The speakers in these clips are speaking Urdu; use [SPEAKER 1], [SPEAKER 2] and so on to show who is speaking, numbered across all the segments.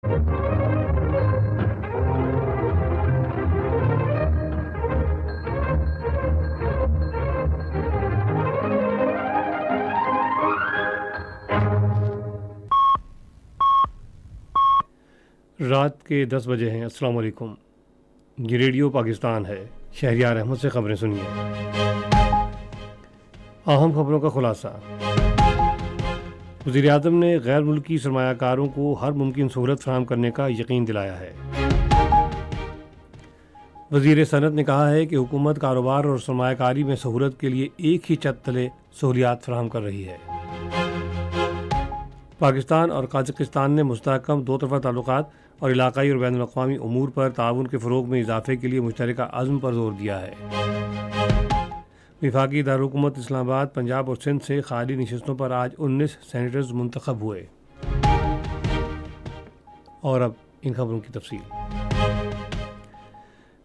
[SPEAKER 1] رات کے 10 بجے ہیں۔ السلام علیکم، یہ ریڈیو پاکستان ہے۔ شہریار احمد سے خبریں سنیے۔ اہم خبروں کا خلاصہ۔ وزیر اعظم نے غیر ملکی سرمایہ کاروں کو ہر ممکن سہولت فراہم کرنے کا یقین دلایا ہے۔ وزیر صنعت نے کہا ہے کہ حکومت کاروبار اور سرمایہ کاری میں سہولت کے لیے ایک ہی چھت تلے سہولیات فراہم کر رہی ہے۔ پاکستان اور قازقستان نے مستحکم دو طرفہ تعلقات اور علاقائی اور بین الاقوامی امور پر تعاون کے فروغ میں اضافے کے لیے مشترکہ عزم پر زور دیا ہے۔ وفاقی دارالحکومت اسلام آباد، پنجاب اور سندھ سے خالی نشستوں پر آج 19 سینیٹرز منتخب ہوئے۔ اور اب ان خبروں کی تفصیل۔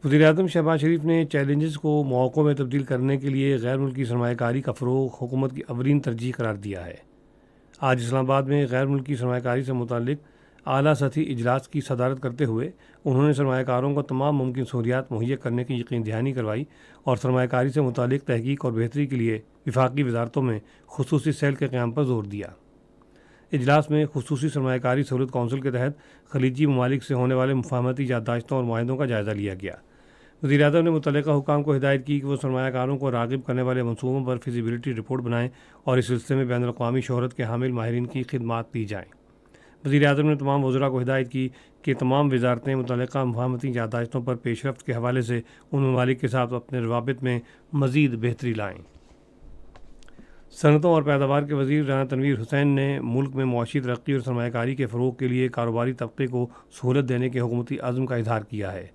[SPEAKER 1] وزیر اعظم شہباز شریف نے چیلنجز کو مواقعوں میں تبدیل کرنے کے لیے غیر ملکی سرمایہ کاری کا فروغ حکومت کی اولین ترجیح قرار دیا ہے۔ آج اسلام آباد میں غیر ملکی سرمایہ کاری سے متعلق اعلیٰ سطحی اجلاس کی صدارت کرتے ہوئے انہوں نے سرمایہ کاروں کو تمام ممکن سہولیات مہیا کرنے کی یقین دہانی کروائی اور سرمایہ کاری سے متعلق تحقیق اور بہتری کے لیے وفاقی وزارتوں میں خصوصی سیل کے قیام پر زور دیا۔ اجلاس میں خصوصی سرمایہ کاری سہولت کونسل کے تحت خلیجی ممالک سے ہونے والے مفاہمتی یادداشتوں اور معاہدوں کا جائزہ لیا گیا۔ وزیر اعظم نے متعلقہ حکام کو ہدایت کی کہ وہ سرمایہ کاروں کو راغب کرنے والے منصوبوں پر فیزیبلٹی رپورٹ بنائیں اور اس سلسلے میں بین الاقوامی شہرت کے حامل ماہرین کی خدمات دی جائیں۔ وزیر اعظم نے تمام وزراء کو ہدایت کی کہ تمام وزارتیں متعلقہ مفاہمتی یادداشتوں پر پیش رفت کے حوالے سے ان ممالک کے ساتھ اپنے روابط میں مزید بہتری لائیں۔ صنعتوں اور پیداوار کے وزیر رانا تنویر حسین نے ملک میں معاشی ترقی اور سرمایہ کاری کے فروغ کے لیے کاروباری طبقے کو سہولت دینے کے حکومتی عزم کا اظہار کیا ہے۔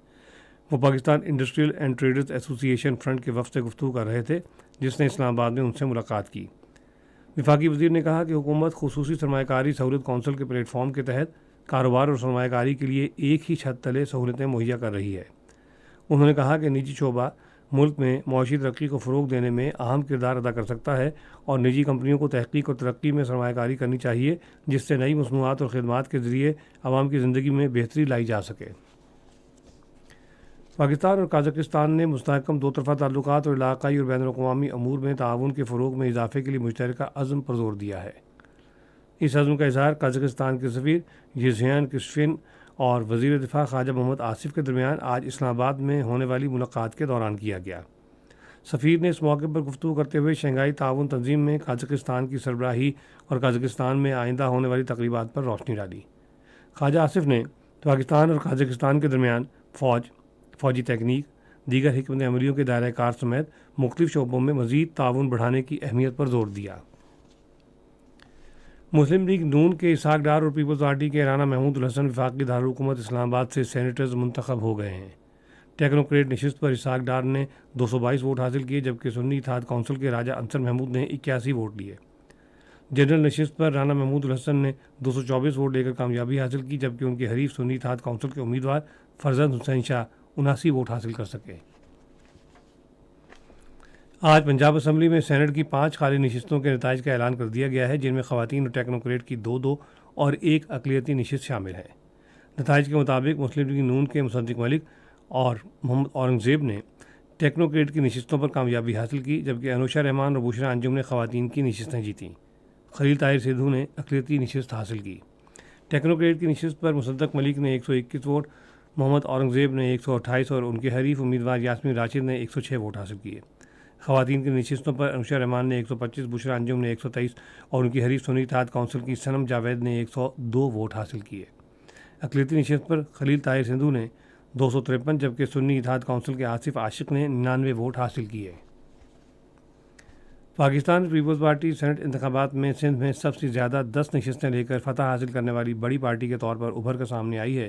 [SPEAKER 1] وہ پاکستان انڈسٹریل اینڈ ٹریڈرز ایسوسی ایشن فرنٹ کے وفد سے گفتگو کر رہے تھے، جس نے اسلام آباد میں ان سے ملاقات کی۔ وفاقی وزیر نے کہا کہ حکومت خصوصی سرمایہ کاری سہولت کونسل کے پلیٹ فارم کے تحت کاروبار اور سرمایہ کاری کے لیے ایک ہی چھت تلے سہولتیں مہیا کر رہی ہے۔ انہوں نے کہا کہ نجی شعبہ ملک میں معاشی ترقی کو فروغ دینے میں اہم کردار ادا کر سکتا ہے اور نجی کمپنیوں کو تحقیق اور ترقی میں سرمایہ کاری کرنی چاہیے، جس سے نئی مصنوعات اور خدمات کے ذریعے عوام کی زندگی میں بہتری لائی جا سکے۔ پاکستان اور قازقستان نے مستحکم دو طرفہ تعلقات اور علاقائی اور بین الاقوامی امور میں تعاون کے فروغ میں اضافے کے لیے مشترکہ عزم پر زور دیا ہے۔ اس عزم کا اظہار قازقستان کے سفیر یزیان کشفین اور وزیر دفاع خواجہ محمد آصف کے درمیان آج اسلام آباد میں ہونے والی ملاقات کے دوران کیا گیا۔ سفیر نے اس موقع پر گفتگو کرتے ہوئے شنگھائی تعاون تنظیم میں قازقستان کی سربراہی اور قازقستان میں آئندہ ہونے والی تقریبات پر روشنی ڈالی۔ خواجہ آصف نے پاکستان اور قازقستان کے درمیان فوجی تکنیک، دیگر حکمت عملیوں کے دائرہ کار سمیت مختلف شعبوں میں مزید تعاون بڑھانے کی اہمیت پر زور دیا۔ مسلم لیگ نون کے اسحاق ڈار اور پیپلز پارٹی کے رانا محمود الحسن وفاقی دارالحکومت اسلام آباد سے سینیٹرز منتخب ہو گئے ہیں۔ ٹیکنوکریٹ نشست پر اسحاق ڈار نے 222 ووٹ حاصل کیے، جبکہ سنی اتحاد کونسل کے راجہ انصر محمود نے 81 ووٹ لیے۔ جنرل نشست پر رانا محمود الحسن نے 224 ووٹ لے کر کامیابی حاصل کی، جبکہ ان کے حریف سنی اتحاد کونسل کے امیدوار فرزند حسین شاہ 79 ووٹ حاصل کر سکے۔ آج پنجاب اسمبلی میں سینٹ کی 5 خالی نشستوں کے نتائج کا اعلان کر دیا گیا ہے، جن میں خواتین اور ٹیکنوکریٹ کی 2 اور 1 اقلیتی نشست شامل ہے۔ نتائج کے مطابق مسلم لیگ نون کے مصدق ملک اور محمد اورنگزیب نے ٹیکنوکریٹ کی نشستوں پر کامیابی حاصل کی، جبکہ انوشا رحمان اور بشرا انجم نے خواتین کی نشستیں جیتیں۔ خلیل طاہر سدھو نے اقلیتی نشست حاصل کی۔ ٹیکنوکریٹ کی نشست پر مصدق ملک نے 121 ووٹ، محمد اورنگزیب نے 128 اور ان کے حریف امیدوار یاسمین راشد نے 106 ووٹ حاصل کیے۔ خواتین کی نشستوں پر انوشا رحمان نے 125، بشرا انجم نے 123 اور ان کی حریف سنی اتحاد کونسل کی صنم جاوید نے 102 ووٹ حاصل کیے۔ اقلیتی نشست پر خلیل طاہر سدھو نے 253، جبکہ سنی اتحاد کونسل کے آصف عاشق نے 99 ووٹ حاصل کیے۔ پاکستان پیپلز پارٹی سینٹ انتخابات میں سندھ میں سب سے زیادہ 10 نشستیں لے کر فتح حاصل کرنے والی بڑی پارٹی کے طور پر ابھر کر سامنے آئی ہے،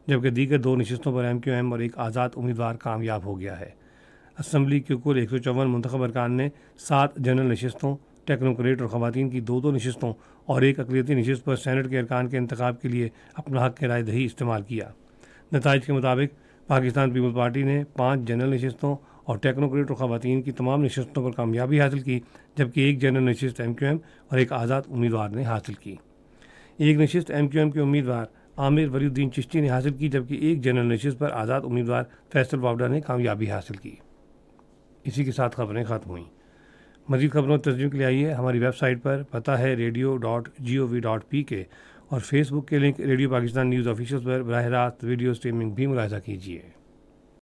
[SPEAKER 1] جبکہ دیگر 2 نشستوں پر MQM اور ایک آزاد امیدوار کامیاب ہو گیا ہے۔ اسمبلی کے کل 154 منتخب ارکان نے 7 جنرل نشستوں، ٹیکنوکریٹ اور خواتین کی 2 نشستوں اور 1 اقلیتی نشست پر سینٹ کے ارکان کے انتخاب کے لیے اپنا حق رائے دہی استعمال کیا۔ نتائج کے مطابق پاکستان پیپلز پارٹی نے 5 جنرل نشستوں اور ٹیکنوکریٹ اور خواتین کی تمام نشستوں پر کامیابی حاصل کی، جبکہ 1 جنرل نشست MQM اور 1 آزاد امیدوار نے حاصل کی۔ 1 نشست MQM کے امیدوار عامر ولی الدین چشتی نے حاصل کی، جبکہ ایک جنرل نشست پر آزاد امیدوار فیصل پاوڈر نے کامیابی حاصل کی۔ اسی کے ساتھ خبریں ختم ہوئیں۔ مزید خبروں اور ترجمے کے لیے آئیے ہماری ویب سائٹ پر، پتہ ہے radio.gov.pk، اور فیس بک کے link radio Pakistan news official پر براہ راست ویڈیو اسٹریمنگ بھی ملاحظہ کیجیے۔